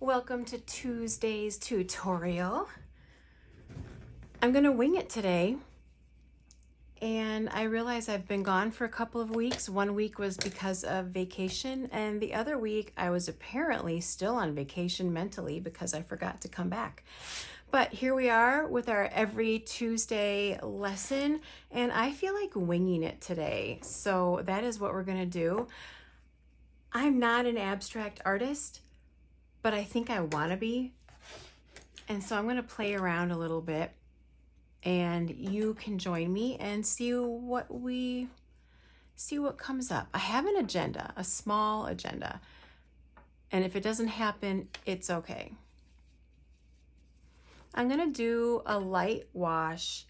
Welcome to Tuesday's tutorial. I'm gonna wing it today, and I realize I've been gone for a couple of weeks. One week was because of vacation, and the other week I was apparently still on vacation mentally because I forgot to come back. But here we are with our every Tuesday lesson, and I feel like winging it today. So that is what we're gonna do. I'm not an abstract artist, but I think I want to be. And so I'm going to play around a little bit, and you can join me and see what comes up. I have an agenda, a small agenda. And if it doesn't happen, it's okay. I'm going to do a light wash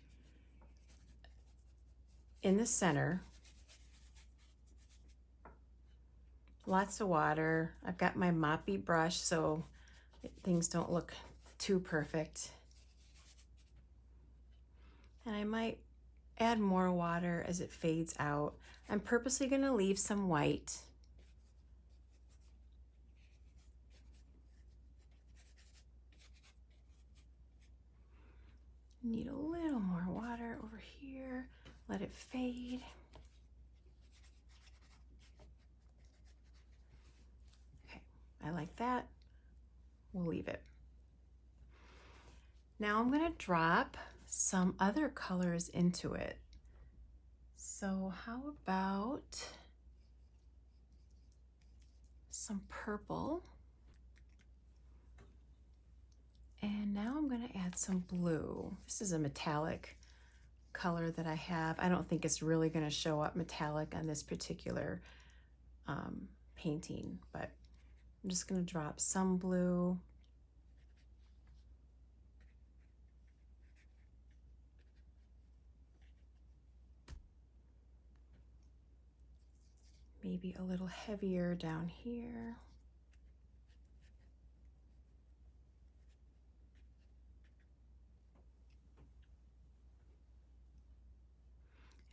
in the center. Lots of water. I've got my moppy brush so things don't look too perfect. And I might add more water as it fades out. I'm purposely going to leave some white. Need a little more water over here. Let it fade. Okay, I like that. We'll leave it. Now I'm going to drop some other colors into it. So how about some purple? And now I'm going to add some blue. This is a metallic color that I have. I don't think it's really going to show up metallic on this particular painting, but I'm just going to drop some blue. Maybe a little heavier down here.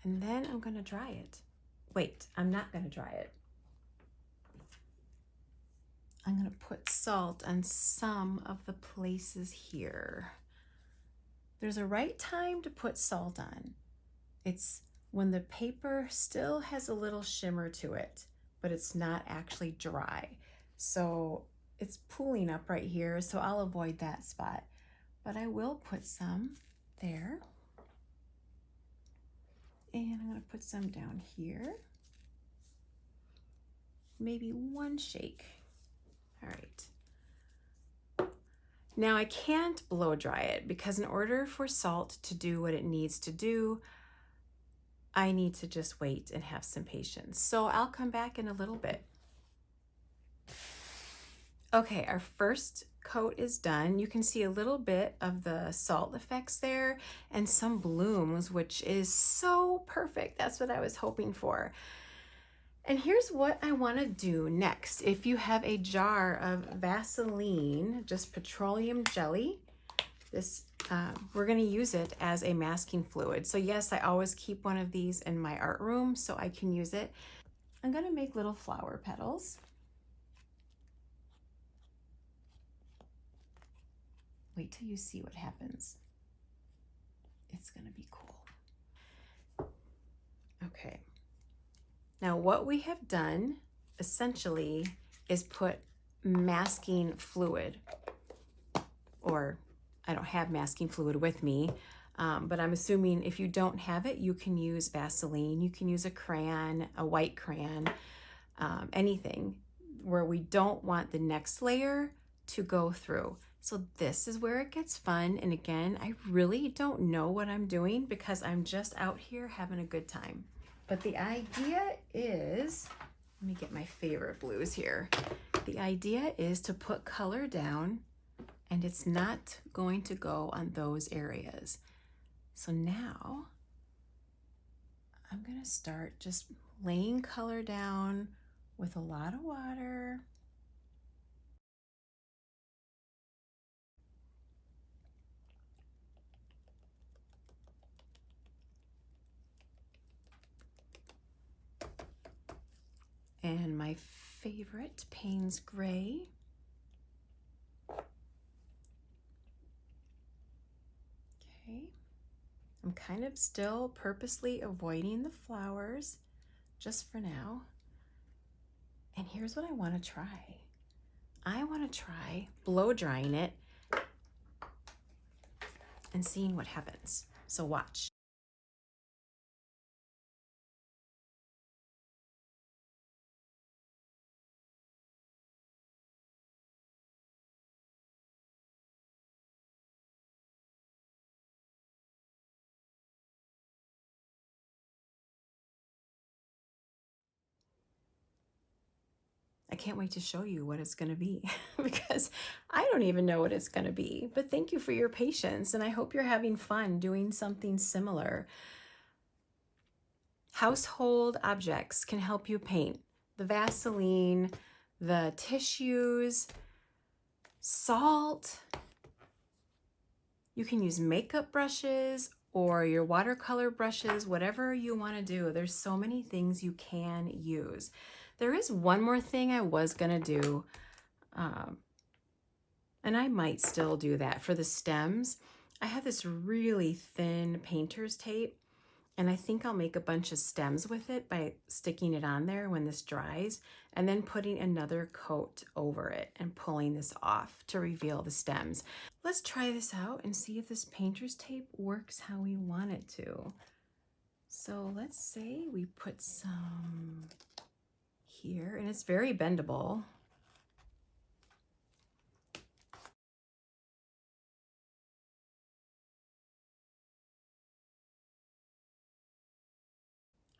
And then I'm going to dry it. Wait, I'm not going to dry it. I'm going to put salt on some of the places here. There's a right time to put salt on. It's when the paper still has a little shimmer to it, but it's not actually dry. So it's pooling up right here, so I'll avoid that spot. But I will put some there. And I'm going to put some down here. Maybe one shake. All right. Now I can't blow dry it because in order for salt to do what it needs to do, I need to just wait and have some patience. So I'll come back in a little bit. Okay, our first coat is done. You can see a little bit of the salt effects there and some blooms, which is so perfect. That's what I was hoping for. And here's what I want to do next. If you have a jar of Vaseline, just petroleum jelly, we're going to use it as a masking fluid. So yes, I always keep one of these in my art room so I can use it. I'm going to make little flower petals. Wait till you see what happens. It's going to be cool. Okay. Now what we have done essentially is put masking fluid, or I don't have masking fluid with me, but I'm assuming if you don't have it, you can use Vaseline. You can use a crayon, a white crayon, anything where we don't want the next layer to go through. So this is where it gets fun. And again, I really don't know what I'm doing because I'm just out here having a good time. But the idea is, let me get my favorite blues here. The idea is to put color down, and it's not going to go on those areas. So now I'm going to start just laying color down with a lot of water. And my favorite Payne's Gray. Okay. I'm kind of still purposely avoiding the flowers just for now. And here's what I want to try. I want to try blow drying it and seeing what happens. So watch. I can't wait to show you what it's going to be because I don't even know what it's going to be. But thank you for your patience, and I hope you're having fun doing something similar. Household objects can help you paint. The Vaseline, the tissues, salt. You can use makeup brushes or your watercolor brushes, whatever you want to do. There's so many things you can use. There is one more thing I was going to do, and I might still do that for the stems. I have this really thin painter's tape, and I think I'll make a bunch of stems with it by sticking it on there when this dries, and then putting another coat over it and pulling this off to reveal the stems. Let's try this out and see if this painter's tape works how we want it to. So let's say we put some here, and it's very bendable.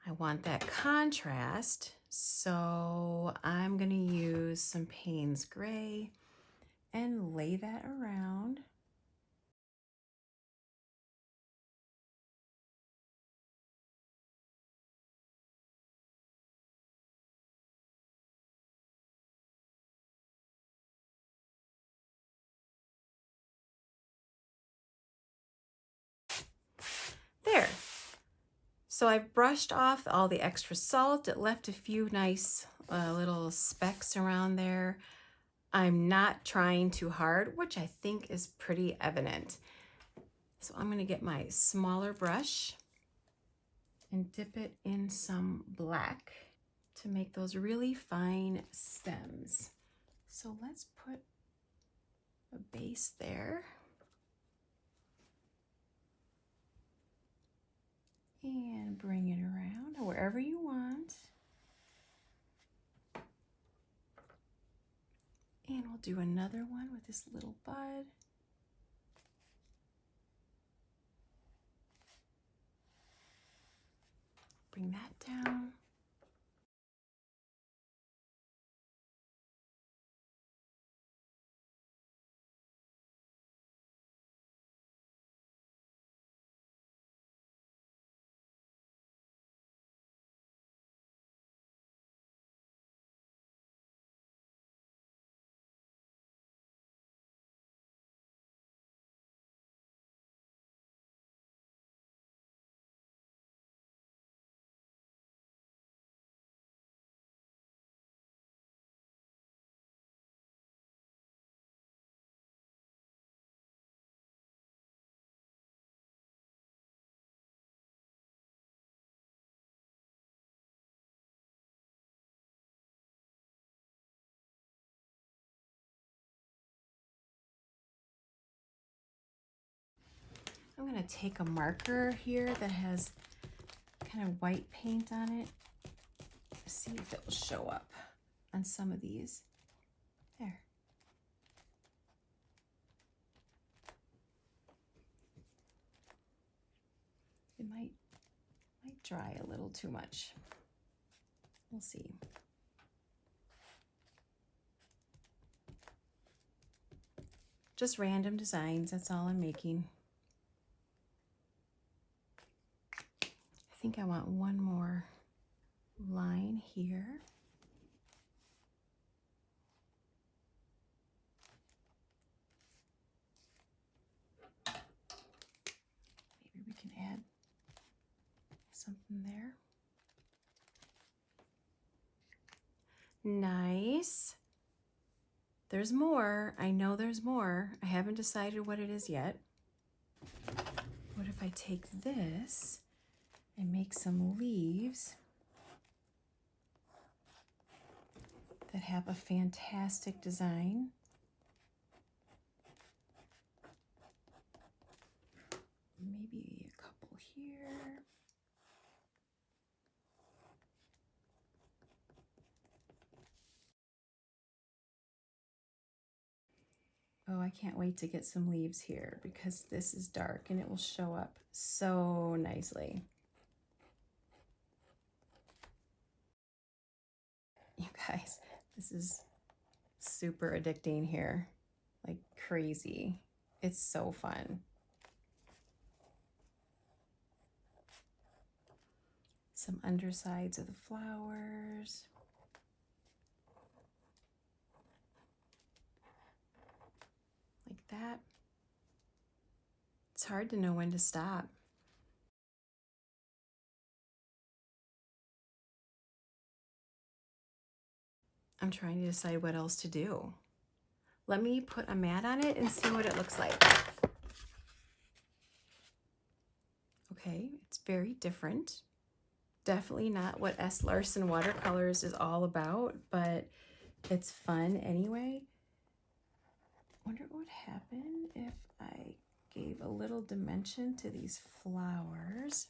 I want that contrast, so I'm going to use some Payne's Gray and lay that around. There. So I've brushed off all the extra salt. It left a few nice little specks around there. I'm not trying too hard, which I think is pretty evident. So I'm going to get my smaller brush and dip it in some black to make those really fine stems. So let's put a base there. And bring it around wherever you want. And we'll do another one with this little bud. Bring that down. I'm going to take a marker here that has kind of white paint on it. See if it will show up on some of these. There. It might dry a little too much. We'll see. Just random designs, that's all I'm making. I think I want one more line here. Maybe we can add something there. Nice. There's more. I know there's more. I haven't decided what it is yet. What if I take this and make some leaves that have a fantastic design? Maybe a couple here. Oh, I can't wait to get some leaves here because this is dark and it will show up so nicely. You guys, this is super addicting here, like crazy. It's so fun. Some undersides of the flowers. Like that. It's hard to know when to stop. I'm trying to decide what else to do. Let me put a mat on it and see what it looks like. Okay, it's very different. Definitely not what S. Larson Watercolors is all about, but it's fun anyway. Wonder what would happen if I gave a little dimension to these flowers.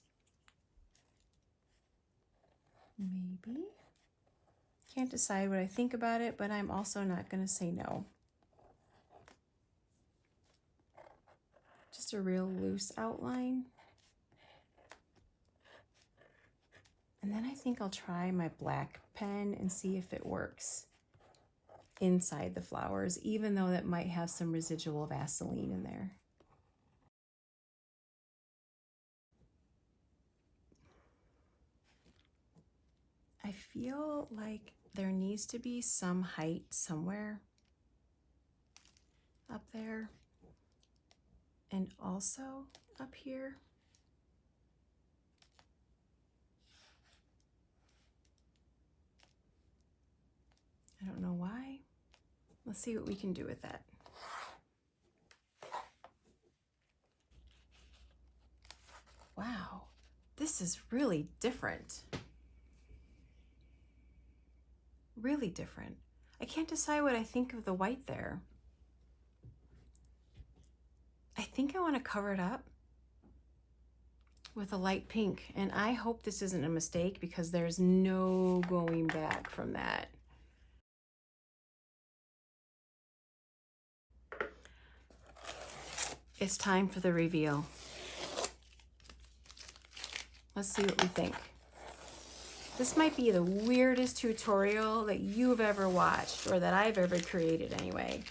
Maybe. Can't decide what I think about it, but I'm also not going to say no. Just a real loose outline. And then I think I'll try my black pen and see if it works inside the flowers, even though that might have some residual Vaseline in there. I feel like there needs to be some height somewhere up there and also up here. I don't know why. Let's see what we can do with that. Wow, this is really different. Really different. I can't decide what I think of the white there. I think I want to cover it up with a light pink, and I hope this isn't a mistake because there's no going back from that. It's time for the reveal. Let's see what we think. This might be the weirdest tutorial that you've ever watched, or that I've ever created anyway.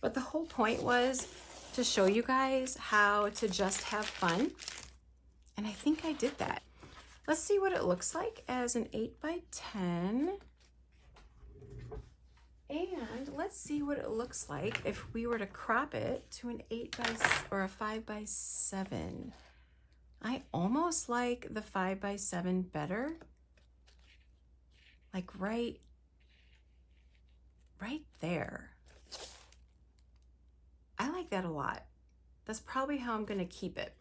But the whole point was to show you guys how to just have fun. And I think I did that. Let's see what it looks like as an 8x10. And let's see what it looks like if we were to crop it to an 8 or a 5x7. I almost like the 5x7 better. Like right there. I like that a lot. That's probably how I'm gonna keep it.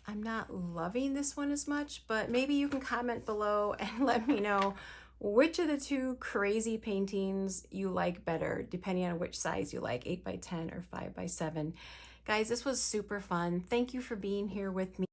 I'm not loving this one as much, but maybe you can comment below and let me know which of the two crazy paintings you like better, depending on which size you like, 8x10 or 5x7. Guys, this was super fun. Thank you for being here with me.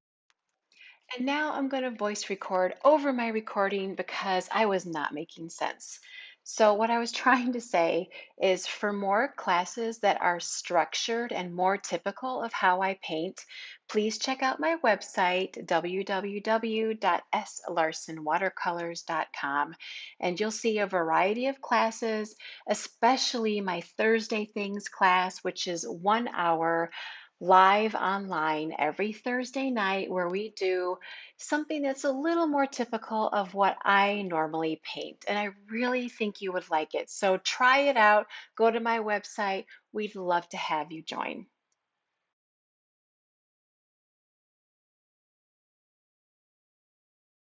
And now I'm going to voice record over my recording because I was not making sense. So what I was trying to say is for more classes that are structured and more typical of how I paint, please check out my website, www.slarsonwatercolors.com, and you'll see a variety of classes, especially my Thursday Things class, which is 1 hour live online every Thursday night where we do something that's a little more typical of what I normally paint. And I really think you would like it. So try it out. Go to my website. We'd love to have you join.